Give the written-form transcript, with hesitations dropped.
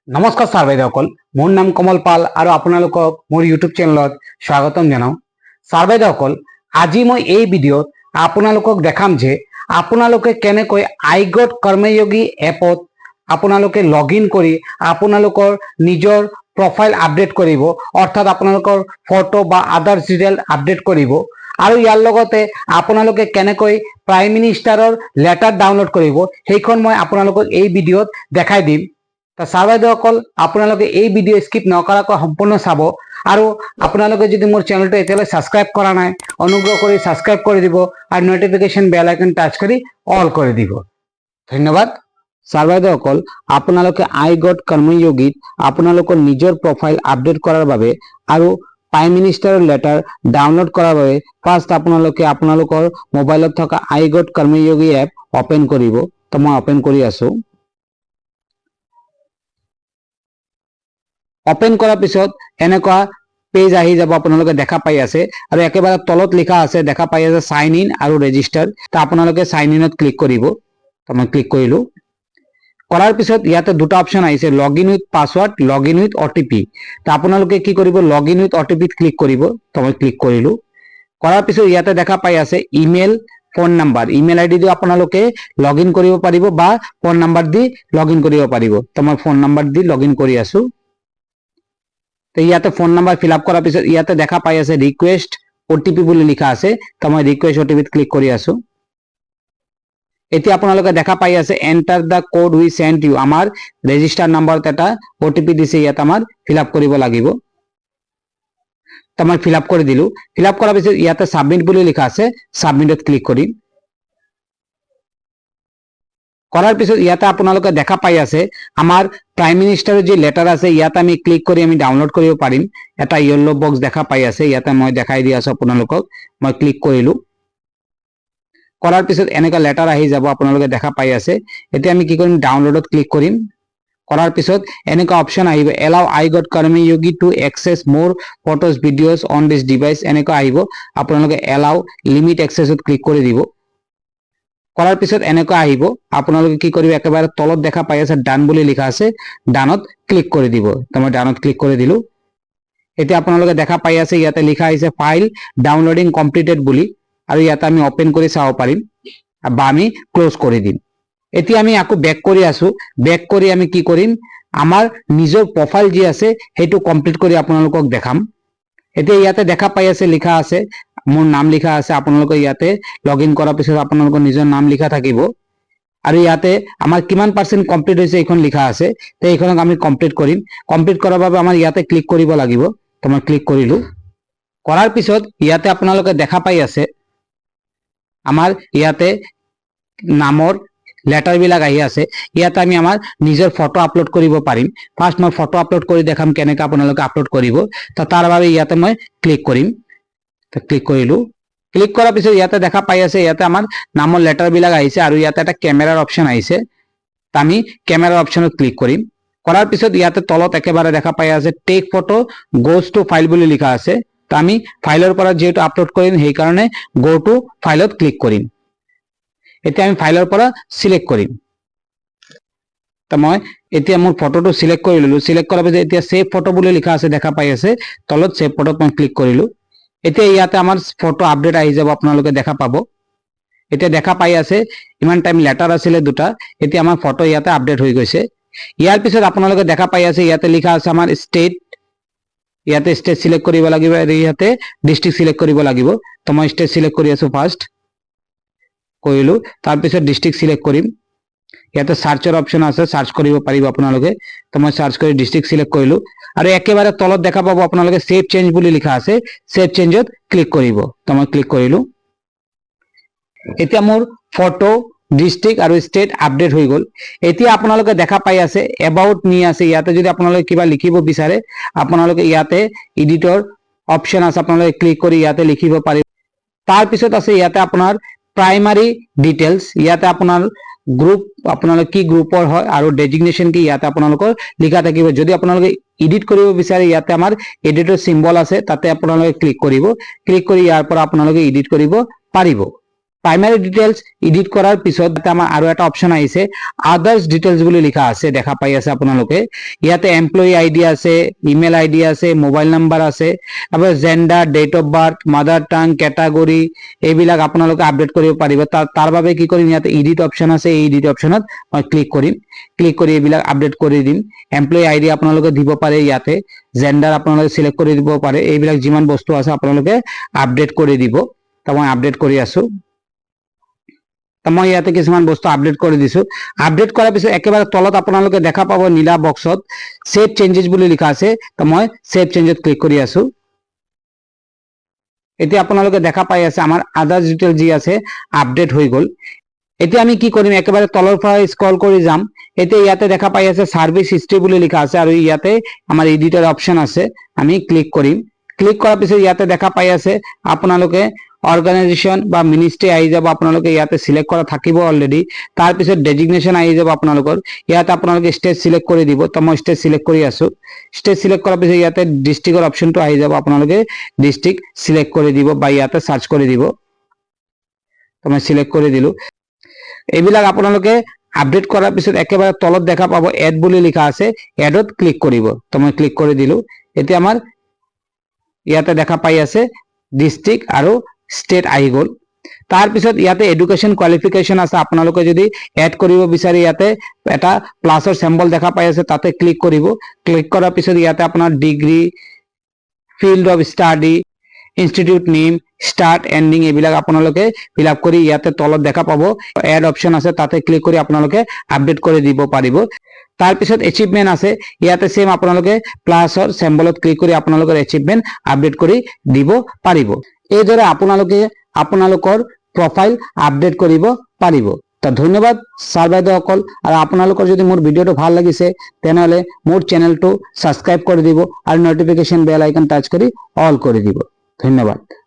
নমস্কাৰ ছাৰ বাইদেউসকল, মোৰ নাম কমল পাল আৰু আপোনালোকক মোৰ ইউটিউব চেনেলত স্বাগতম জনাওঁ। ছাৰ বাইদেউসকল, আজি মই এই ভিডিঅ'ত আপোনালোকক দেখাম যে আপোনালোকে কেনেকৈ আইগট কৰ্মযোগী এপত আপোনালোকে লগইন কৰি আপোনালোকৰ নিজৰ প্ৰফাইল আপডেট কৰিব, অৰ্থাৎ আপোনালোকৰ ফটো বা আদাৰ্ছ ডিটেইল আপডেট কৰিব। আৰু ইয়াৰ লগতে আপোনালোকে কেনেকৈ প্ৰাইম মিনিষ্টাৰৰ লেটাৰ ডাউনলোড কৰিব সেইখন মই আপোনালোকক এই ভিডিঅ'ত দেখাই দিম। ছাৰ বাইদেউসকল, আপোনালোকে এই ভিডিঅ' স্কিপ নকৰাকৈ সম্পূৰ্ণ চাব। আৰু আপোনালোকে যদি মোৰ চেনেলটো এতিয়ালৈ ছাবস্ক্ৰাইব কৰা নাই, অনুগ্ৰহ কৰি ছাবস্ক্ৰাইব কৰি দিব আৰু নটিফিকেশ্যন বেল আইকন টাচ কৰি অল কৰি দিব। ধন্যবাদ। ছাৰ বাইদেউসকল, আপোনালোকে আইগট কৰ্মযোগীত আপোনালোকৰ নিজৰ প্ৰফাইল আপডেট কৰাৰ বাবে আৰু প্ৰাইম মিনিষ্টাৰৰ লেটাৰ ডাউনলোড কৰাৰ বাবে ফাৰ্ষ্ট আপোনালোকে আপোনালোকৰ মোবাইলত থকা আইগট কৰ্মযোগী এপ অপেন কৰিব। তো মই অপেন কৰি আছো। অপেন কৰাৰ পিছত এনেকুৱা পেজ আহি যাব, আপোনালোকে দেখা পাই আছে। আৰু একেবাৰে তলত লিখা আছে, দেখা পাই আছে সাইন ইন আৰু ৰেজিষ্টাৰ। তো আপোনালোকে সাইন ইনত ক্লিক কৰিব। তো মই ক্লিক কৰিলো। কৰাৰ পিছত ইয়াতে দুটা অপশ্যন আহিছে, log in with password, log in with OTP. তো আপোনালোকে কি কৰিব, লগ ইন উইথ অটিপিত ক্লিক কৰিব। তো মই ক্লিক কৰিলো। কৰাৰ পিছত ইয়াতে দেখা পাই আছে email, phone number. Email ID দি আপোনালোকে লগ ইন কৰিব পাৰিব বা ফোন নাম্বাৰ দি লগ ইন কৰিব পাৰিব। তো মই ফোন নাম্বাৰ দি লগ ইন কৰি আছো। তো ইয়াতে ফোন নাম্বাৰ ফিল আপ কৰাৰ পিছত ইয়াতে দেখা পাই আছে ৰিকুৱেষ্ট অটিপি বুলি লিখা আছে। তো মই ৰিকুৱেষ্ট অটিপিত ক্লিক কৰি আছো। এতিয়া আপোনালোকে দেখা পাই আছে enter the code we sent you. আমাৰ ৰেজিষ্টাৰ নাম্বাৰত এটা অটিপি দিছে, ইয়াত আমাৰ ফিল আপ কৰিব লাগিব। তো মই ফিল আপ কৰি দিলো। ফিল আপ কৰাৰ পিছত ইয়াতে সাবমিট বুলি লিখা আছে, সাবমিটত ক্লিক কৰিম। কৰাৰ পিছত ইয়াতে আপোনালোকে দেখা পাই আছে আমাৰ প্ৰাইম মিনিষ্টাৰৰ যি লেটাৰ আছে, ইয়াত আমি ক্লিক কৰি আমি ডাউনলোড কৰিব পাৰিম। এটা ইয়েলো বক্স দেখা পাই আছে, ইয়াতে মই দেখাই দি আছো আপোনালোকক। মই ক্লিক কৰিলো। কৰাৰ পিছত এনেকা লেটাৰ আহি যাব, আপোনালোকে দেখা পাই আছে। এতিয়া আমি কি কৰিম, ডাউনলোডত ক্লিক কৰিম। কৰাৰ পিছত এনেকা অপশ্যন আহিব, এলাও আইগট কৰ্মযোগী টু এক্সেছ মোৰ photos videos on this device. এনেকা আহিব, আপোনালোকে এলাও লিমিট এক্সেছত ক্লিক কৰি দিব। কৰাৰ পিছত এনেকা আহিব, আপোনালোকে কি কৰিব, একেবাৰে তলত দেখা পাই আছে ডান বুলি লিখা আছে, ডানত ক্লিক কৰি দিব। তো মই ডানত ক্লিক কৰি দিলো। এতিয়া আপোনালোকে দেখা পাই আছে ইয়াতে লিখা আহিছে ফাইল ডাউনলোডিং কমপ্লিটেড বুলি, আৰু ইয়াতে আমি ওপেন কৰি চাব পাৰিম বা আমি ক্লোজ কৰি দিম। এতিয়া আমি আকৌ বেক কৰি আছো। বেক কৰি আমি কি কৰিম, আমাৰ নিজৰ প্ৰফাইল যি আছে সেইটো কমপ্লিট কৰি আপোনালোকক দেখাম। এতিয়া ইয়াতে দেখা পাই আছে লিখা আছে মোৰ নাম লিখা আছে। আপোনালোকে ইয়াতে লগ ইন কৰাৰ পিছত আপোনালোকৰ নিজৰ নাম লিখা থাকিব। আৰু ইয়াতে আমাৰ কিমান পাৰ্চেন্ট কমপ্লিট হৈছে এইখন লিখা আছে। তো এইখনক আমি কমপ্লিট কৰিম। কমপ্লিট কৰাৰ বাবে আমাৰ ইয়াতে ক্লিক কৰিব লাগিব। তো মই ক্লিক কৰিলো। কৰাৰ পিছত ইয়াতে আপোনালোকে দেখা পাই আছে আমাৰ ইয়াতে নামৰ লেটাৰ বিলাক আহি আছে। ইয়াতে আমি আমাৰ নিজৰ ফটো আপলোড কৰিব পাৰিম। ফাৰ্ষ্ট মই ফটো আপলোড কৰি দেখাম কেনেকৈ আপোনালোকে আপলোড কৰিব। তো তাৰ বাবে ইয়াতে মই ক্লিক কৰিম। তো ক্লিক কৰিলো। ক্লিক কৰাৰ পিছত ইয়াতে দেখা পাই আছে ইয়াতে আমাৰ নামৰ লেটাৰ বিলাক আহিছে, আৰু ইয়াতে এটা কেমেৰাৰ অপশ্যন আহিছে। তো আমি কেমেৰাৰ অপশ্যনত ক্লিক কৰিম। কৰাৰ পিছত ইয়াতে তলত একেবাৰে দেখা পাই আছে take photo goes to file বুলি লিখা আছে। তো আমি ফাইলৰ পৰা যেহেতু আপলোড কৰিম সেইকাৰণে গো টু ফাইলত ক্লিক কৰিম। এতিয়া আমি ফাইলৰ পৰা সিলেক্ট কৰিম। তো মই এতিয়া মোৰ ফটোটো সিলেক্ট কৰি ললো। সিলেক্ট কৰাৰ পিছত এতিয়া সেভ ফটো বুলি লিখা আছে, দেখা পাই আছে তলত সেভ ফটোত মই ক্লিক কৰিলো। এতিয়া ইয়াতে আমাৰ ফটো আপডেট আহি যাব, আপোনালোকে দেখা পাব। এতিয়া দেখা পাই আছে ইমান টাইম লেটাৰ আছিলে দুটা, এতিয়া আমাৰ ফটো ইয়াতে আপডেট হৈ গৈছে। ইয়াৰ পিছত আপোনালোকে দেখা পাই আছে ইয়াতে লিখা আছে আমাৰ ষ্টেট। ইয়াতে ষ্টেট সিলেক্ট কৰিব লাগিব, আৰু ইয়াতে ডিস্ট্ৰিক্ট সিলেক্ট কৰিব লাগিব। তো মই ষ্টেট সিলেক্ট কৰি আছো, ফাৰ্ষ্ট কৰিলো। তাৰপিছত ডিস্ট্ৰিক্ট সিলেক্ট কৰিম। ইয়াতে সাৰ্চৰ অপশ্যন আছে, সাৰ্চ কৰিব পাৰিব আপোনালোকে। তো মই সাৰ্চ কৰি ডিস্ট্ৰিক্ট সিলেক্ট কৰিলো। আৰু একেবাৰে তলত দেখা পাব আপোনালোকে সেভ চেঞ্জ বুলি লিখা আছে, সেভ চেঞ্জত ক্লিক কৰিব। তো মই ক্লিক কৰিলো। এতিয়া মোৰ ফটো, ডিস্ট্ৰিক্ট আৰু ষ্টেট আপডেট হৈ গ'ল। এতিয়া আপোনালোকে দেখা পাই আছে এবাউট মি আছে। ইয়াতে যদি আপোনালোকে কিবা লিখিব বিচাৰে আপোনালোকে ইয়াতে এডিটৰ অপশ্যন আছে, আপোনালোকে ক্লিক কৰি ইয়াতে লিখিব পাৰিব। তাৰপিছত আছে ইয়াতে আপোনাৰ প্ৰাইমাৰী ডিটেইলছ। ইয়াতে আপোনাৰ গ্ৰুপ, আপোনালোকে কি গ্ৰুপৰ হয় আৰু ডেজিগনেশ্যন কি ইয়াতে আপোনালোকৰ লিখা থাকিব। যদি আপোনালোকে এডিট কৰিব বিচাৰে ইয়াতে আমাৰ এডিটৰ চিম্বল আছে, তাতে আপোনালোকে ক্লিক কৰিব। ক্লিক কৰি ইয়াৰ পৰা আপোনালোকে এডিট কৰিব পাৰিব। প্ৰাইমাৰি ডিটেইলস এডিট কৰাৰ পিছত আমাৰ আৰু এটা অপশন আহিছে আদার্স ডিটেইলস বুলি লিখা আছে দেখা পাই আছে আপোনালোকে ইয়াতে এমপ্লয়ি আইডি আছে ইমেইল আইডি আছে মোবাইল নাম্বার আছে আৰু gender date of birth mother tongue category এইবিলাক আপোনালোকে আপডেট কৰিব পাৰিব তাৰ বাবে কি কৰিম ইয়াতে এডিট অপশন আছে এই এডিট অপশনত মই ক্লিক কৰি এইবিলাক আপডেট কৰি দিম এমপ্লয়ি আইডি আপোনালোকে দিব পাৰে ইয়াতে জেন্ডাৰ আপোনালোকে সিলেক্ট কৰি দিব পাৰে এইবিলাক যিমান বস্তু আছে আপোনালোকে আপডেট কৰি দিব তো মই আপডেট কৰি আছো মই ইয়াতে কিছুমান বস্তু আপডেট কৰি দিছো আপডেট কৰাৰ পিছত একেবাৰে তলত আপোনালোকে দেখা পাব নীলা বক্সত সেভ চেঞ্জেছ বুলি লিখা আছে তো মই সেভ চেঞ্জত ক্লিক কৰি আছো এতিয়া আপোনালোকে দেখা পাই আছে আমাৰ আদাৰ্স ডিটেইল যি আছে আপডেট হৈ গল এতিয়া আমি কি কৰিম একেবাৰে তলৰ পৰা স্ক্ৰল কৰি যাম এতিয়া ইয়াতে দেখা পাই আছে সাৰ্ভিস হিস্ট্ৰি বুলি লিখা আছে আৰু ইয়াতে আমাৰ এডিটৰ অপশন আছে আমি ক্লিক কৰিম ক্লিক কৰাৰ পিছত ইয়াতে দেখা পাই আছে আপোনালোকে অৰ্গানাইজেশন বা মিনিস্ট্ৰি আহি যাব আপোনালোকে ইয়াতে সিলেক্ট কৰা থাকিব অলৰেডি তাৰ পিছত ডেজিগনেশন আহি যাব আপোনালোকৰ ইয়াতে আপোনালোকে স্টেট সিলেক্ট কৰি দিব তো মই স্টেট সিলেক্ট কৰি আছো স্টেট সিলেক্ট কৰাৰ পিছত ইয়াতে ডিস্ট্ৰিক্টৰ অপশনটো আহি যাব আপোনালোকে ডিস্ট্ৰিক্ট সিলেক্ট কৰি দিব বা ইয়াতে সাৰ্চ কৰি দিব তো মই সিলেক্ট কৰি দিলো এইবিলাক আপোনালোকে আপডেট কৰাৰ পিছত একেবাৰে তলত দেখা পাব এড বুলি লিখা আছে এডত ক্লিক কৰিব তো মই ক্লিক কৰি দিলো এতিয়া আমাৰ ইয়াতে দেখা পাই আছে ডিস্ট্ৰিক্ট আৰু স্টেট আহি গল তাৰ পিছত ইয়াতে এডুকেশন কোয়ালিফিকেশন আছে আপোনালোকে যদি এড কৰিব বিচাৰে ইয়াতে এটা প্লাসৰ সিম্বল দেখা পাই আছে তাতে ক্লিক কৰিব ক্লিক কৰাৰ পিছত ইয়াতে আপোনাৰ degree field of study institute name start ending এইবিলাক আপোনালোকে ফিল আপ কৰি ইয়াতে তলত দেখা পাব এড অপশন আছে তাতে ক্লিক কৰি আপোনালোকে আপডেট কৰি দিব পাৰিব তাৰ পিছত এচিভমেন্ট আছে ইয়াতে সেম আপোনালোকে প্লাসৰ সিম্বলত ক্লিক কৰি আপোনালোকৰ এচিভমেন্ট আপডেট কৰি দিব পাৰিব এইদৰে আপোনালোকে আপোনালোকৰ প্ৰফাইল আপডেট কৰিব পাৰিব তো ধন্যবাদ ছাৰ বাইদেউসকল আৰু আপোনালোকৰ যদি মোৰ ভিডিওটো ভাল লাগিছে তেনেহলে মোৰ চেনেলটো সাবস্ক্ৰাইব কৰি দিব আৰু নটিফিকেশন বেল আইকন টাচ কৰি অল কৰি দিব ধন্যবাদ।